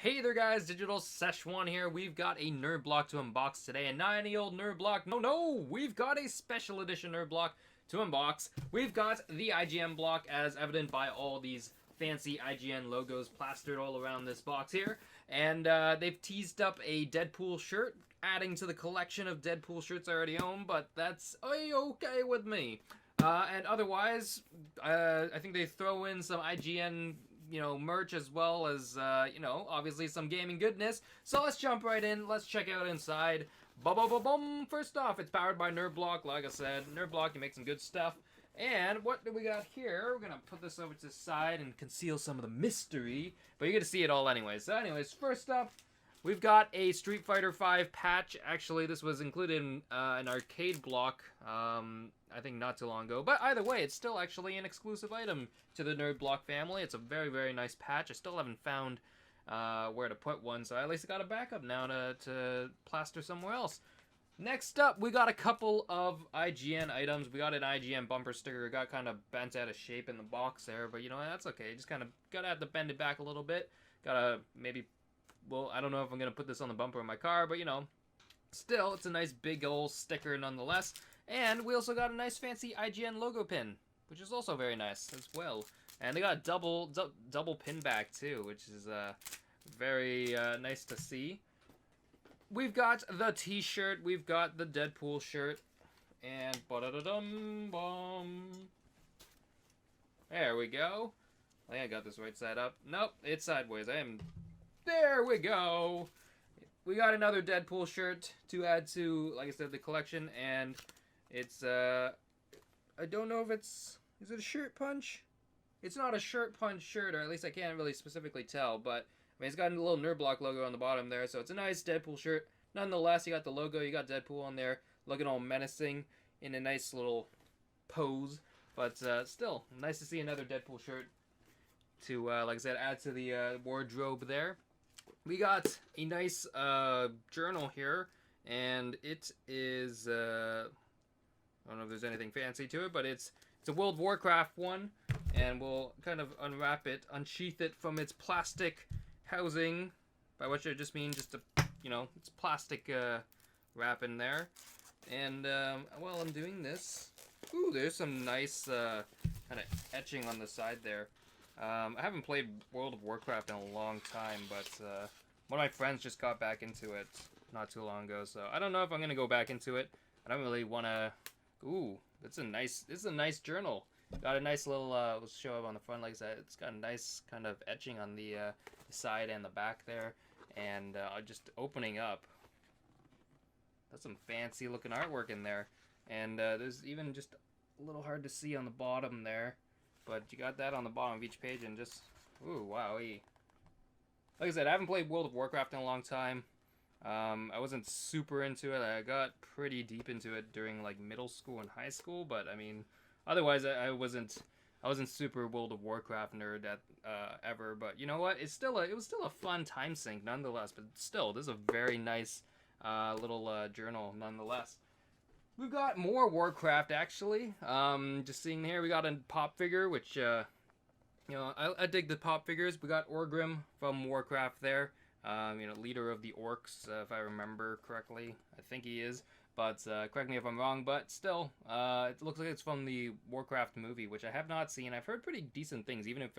Hey there guys, Digital Szechuan here. We've got a Nerd Block to unbox today, and not any old Nerd Block. No, we've got a special edition Nerd Block to unbox. We've got the IGN block, as evident by all these fancy IGN logos plastered all around this box here. And they've teased up a Deadpool shirt, adding to the collection of Deadpool shirts I already own, but that's okay with me. And otherwise, I think they throw in some IGN merch as well as, obviously some gaming goodness. So let's jump right in. Let's check out inside. Boom. First off, it's powered by Nerd Block. Like I said, Nerd Block, you make some good stuff. And what do we got here? We're going to put this over to the side and conceal some of the mystery. But you're going to see it all anyways. So anyways, first up, we've got a Street Fighter V patch. Actually, this was included in an arcade block, I think not too long ago. But either way, it's still actually an exclusive item to the Nerd Block family. It's a very, very nice patch. I still haven't found where to put one, so I at least got a backup now to plaster somewhere else. Next up, we got a couple of IGN items. We got an IGN bumper sticker. It got kind of bent out of shape in the box there, but that's okay. Just kind of gotta have to bend it back a little bit. Gotta maybe... Well, I don't know if I'm going to put this on the bumper of my car, but, still, it's a nice big old sticker nonetheless. And we also got a nice fancy IGN logo pin, which is also very nice as well. And they got a double pin back, too, which is very nice to see. We've got the t-shirt, we've got the Deadpool shirt, and ba-da-da-dum-bum. There we go. I think I got this right side up. Nope, it's sideways. There we go. We got another Deadpool shirt to add to, like I said, the collection, and it's, I don't know if is it a Shirtpunch? It's not a Shirtpunch shirt, or at least I can't really specifically tell, but, it's got a little Nerd Block logo on the bottom there, so it's a nice Deadpool shirt. Nonetheless, you got the logo, you got Deadpool on there, looking all menacing in a nice little pose, but still, nice to see another Deadpool shirt to, like I said, add to the wardrobe there. We got a nice journal here, and it is, I don't know if there's anything fancy to it, but it's a World of Warcraft one, and we'll kind of unwrap it, unsheath it from its plastic housing, by which I just mean just it's plastic wrap in there. And while I'm doing this, ooh, there's some nice kind of etching on the side there. I haven't played World of Warcraft in a long time, but one of my friends just got back into it not too long ago, so I don't know if I'm gonna go back into it. I don't really want to. Ooh, this is a nice journal. Got a nice little. We'll show up on the front, like I said. It's got a nice kind of etching on the side and the back there, and just opening up. That's some fancy looking artwork in there, and there's even just a little hard to see on the bottom there. But you got that on the bottom of each page, and just, ooh, wowee. Like I said, I haven't played World of Warcraft in a long time. I wasn't super into it. I got pretty deep into it during, like, middle school and high school, but, otherwise I wasn't super World of Warcraft nerd ever. But you know what? It was still a fun time sink nonetheless, but still, this is a very nice little journal nonetheless. We've got more Warcraft, actually. Just seeing here, we got a pop figure, which, I dig the pop figures. We got Orgrim from Warcraft there. Leader of the orcs, if I remember correctly. I think he is, but correct me if I'm wrong. But still, it looks like it's from the Warcraft movie, which I have not seen. I've heard pretty decent things, even if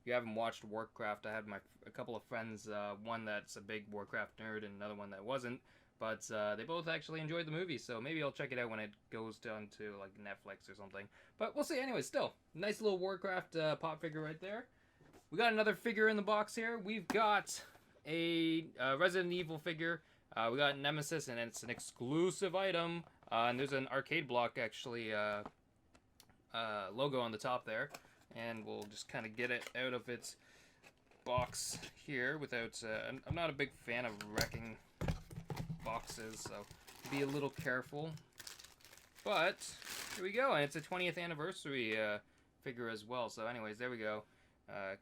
you haven't watched Warcraft. I have a couple of friends, one that's a big Warcraft nerd and another one that wasn't. But they both actually enjoyed the movie, so maybe I'll check it out when it goes down to like Netflix or something. But we'll see. Anyway, still, nice little Warcraft pop figure right there. We got another figure in the box here. We've got a Resident Evil figure. We got Nemesis, and it's an exclusive item. And there's an arcade block, actually, logo on the top there. And we'll just kind of get it out of its box here without... I'm not a big fan of wrecking boxes, so be a little careful. But here we go, and it's a 20th anniversary figure as well. So anyways, there we go.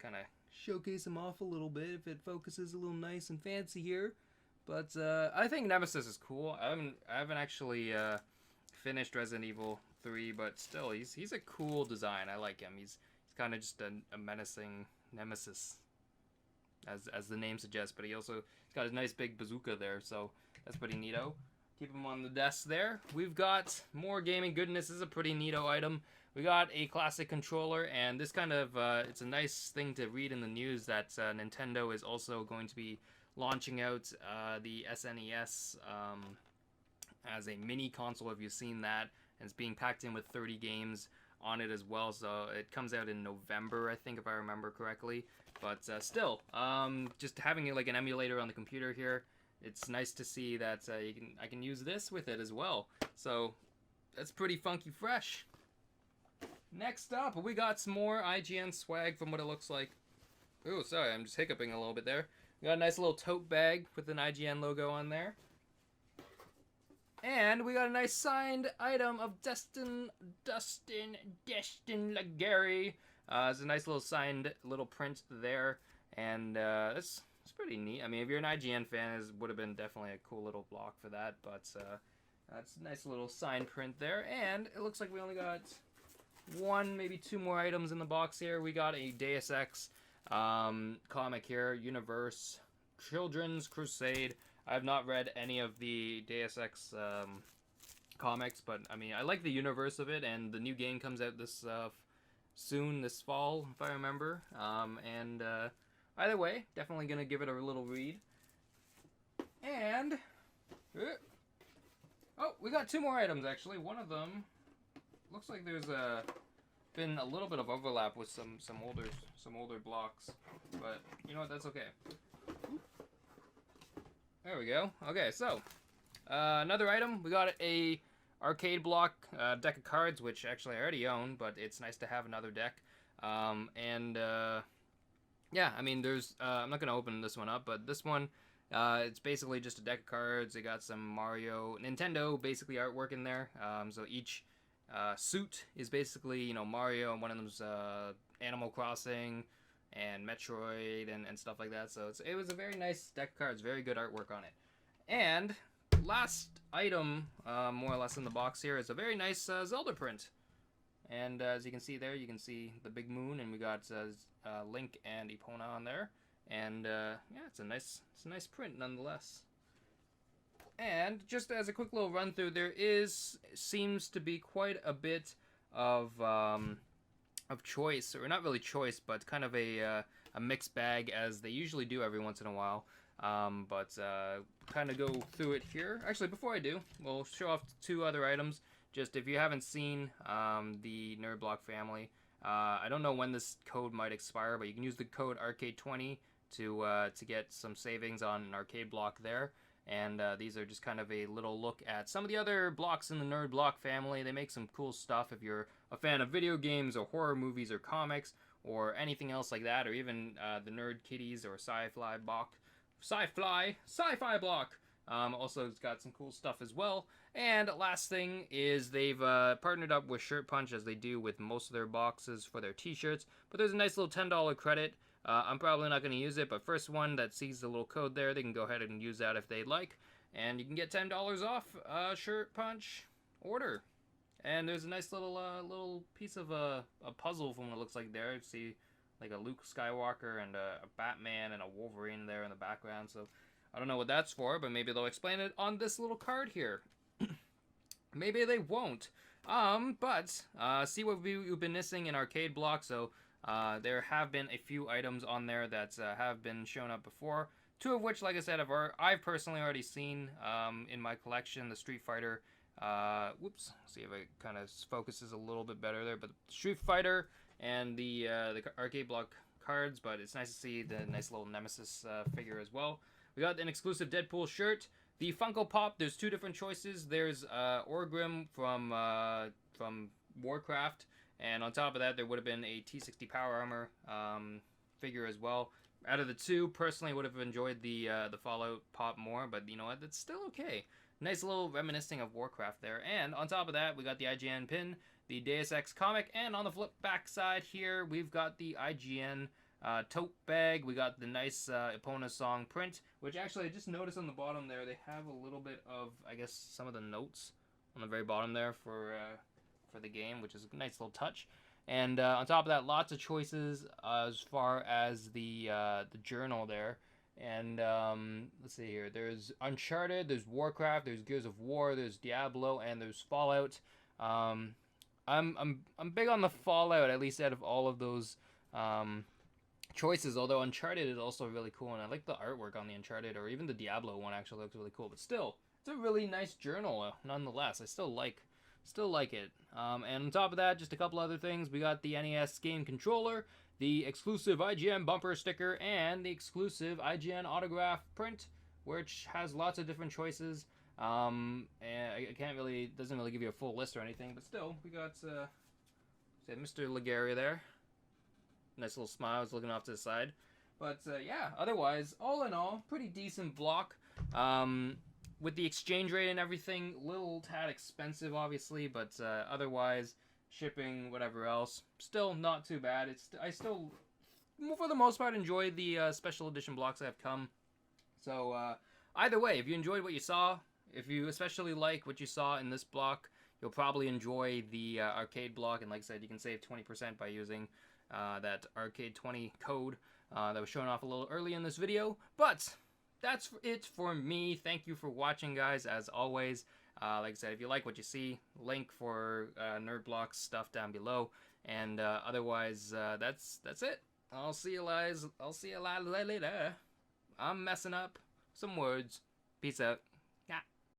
Kind of showcase him off a little bit if it focuses a little nice and fancy here. But I think Nemesis is cool. I haven't actually finished Resident Evil 3, but still, he's a cool design. I like him. He's kind of just a menacing Nemesis. as the name suggests, but he's got a nice big bazooka there, so that's pretty neato. Keep him on the desk there. We've got more gaming goodness. This is a pretty neato item. We got a classic controller, and this kind of, it's a nice thing to read in the news that Nintendo is also going to be launching out the SNES as a mini console. Have you seen that? And it's being packed in with 30 games on it as well, so it comes out in November, I think, if I remember correctly. But still, just having it like an emulator on the computer here, it's nice to see that I can use this with it as well. So that's pretty funky fresh. Next up, we got some more IGN swag from what it looks like. Oh, sorry, I'm just hiccuping a little bit there. We got a nice little tote bag with an IGN logo on there. And we got a nice signed item of Dustin Legary. It's a nice little signed little print there. And it's pretty neat. I mean, if you're an IGN fan, it would have been definitely a cool little block for that. But that's a nice little signed print there. And it looks like we only got one, maybe two more items in the box here. We got a Deus Ex comic here, Universe Children's Crusade. I have not read any of the Deus Ex comics, but I mean, I like the universe of it, and the new game comes out this soon, this fall, if I remember. And either way, definitely gonna give it a little read. And oh, we got two more items actually. One of them looks like there's been a little bit of overlap with some older blocks, but you know what? That's okay. There we go. Okay, so another item. We got a arcade block deck of cards, which actually I already own, but it's nice to have another deck. Yeah, I mean, there's I'm not gonna open this one up, but this one it's basically just a deck of cards. They got some Mario, Nintendo basically artwork in there. So each suit is basically, you know, Mario, and one of them's Animal Crossing and Metroid and stuff like that. So it was a very nice deck of cards, very good artwork on it. And last item, more or less in the box here, is a very nice Zelda print. And as you can see there, you can see the big moon, and we got Link and Epona on there. And yeah, it's a nice print nonetheless. And just as a quick little run through, there seems to be quite a bit of choice, or not really choice, but kind of a mixed bag, as they usually do every once in a while. But kind of go through it here. Actually, before I do, we'll show off two other items. Just if you haven't seen the Nerd Block family, I don't know when this code might expire, but you can use the code Arcade20 to get some savings on an arcade block there. And these are just kind of a little look at some of the other blocks in the Nerd Block family. They make some cool stuff if you're a fan of video games or horror movies or comics or anything else like that, or even the Nerd Kitties or Sci-Fi block. Sci-Fi block. Also, it's got some cool stuff as well. And last thing is they've partnered up with Shirtpunch, as they do with most of their boxes for their t-shirts. But there's a nice little $10 credit. I'm probably not going to use it, but first one that sees the little code there, they can go ahead and use that if they'd like. And you can get $10 off Shirtpunch order. And there's a nice little piece of a puzzle from what it looks like there. You see like a Luke Skywalker and a Batman and a Wolverine there in the background. So I don't know what that's for, but maybe they'll explain it on this little card here. Maybe they won't. But see what we've been missing in arcade block. So there have been a few items on there that have been shown up before. Two of which, like I said, I've personally already seen in my collection. The Street Fighter. Whoops. See if it kind of focuses a little bit better there. But Street Fighter and the arcade block cards. But it's nice to see the nice little Nemesis figure as well. We got an exclusive Deadpool shirt. The Funko Pop, there's two different choices. There's Orgrim from Warcraft, and on top of that, there would have been a T60 Power Armor figure as well. Out of the two, personally, would have enjoyed the Fallout Pop more, but you know what? That's still okay. Nice little reminiscing of Warcraft there. And on top of that, we got the IGN pin, the Deus Ex comic, and on the flip back side here, we've got the IGN tote bag. We got the nice Epona song print, which actually I just noticed on the bottom there, they have a little bit of, I guess, some of the notes on the very bottom there for the game, which is a nice little touch. And on top of that, lots of choices as far as the journal there. And let's see here. There's Uncharted, there's Warcraft, there's Gears of War, there's Diablo, and there's Fallout. I'm big on the Fallout, at least out of all of those choices. Although Uncharted is also really cool, and I like the artwork on the Uncharted, or even the Diablo one actually looks really cool. But still, it's a really nice journal nonetheless. I still like it. And on top of that, just a couple other things. We got the NES game controller, the exclusive IGN bumper sticker, and the exclusive IGN autograph print, which has lots of different choices. And I can't really, doesn't really give you a full list or anything, but still, we got Mr. Legaria there. Nice little smile, he's looking off to the side. But yeah, otherwise, all in all, pretty decent block. With the exchange rate and everything, little tad expensive, obviously, but otherwise, shipping, whatever else, still not too bad. I still, for the most part, enjoy the special edition blocks that have come. So either way, if you enjoyed what you saw, if you especially like what you saw in this block, you'll probably enjoy the arcade block. And like I said, you can save 20% by using that arcade20 code that was shown off a little early in this video. But that's it for me. Thank you for watching, guys, as always. Like I said, if you like what you see, link for Nerd Block stuff down below. And otherwise, that's it. I'll see you guys. I'll see you later. I'm messing up some words. Peace out.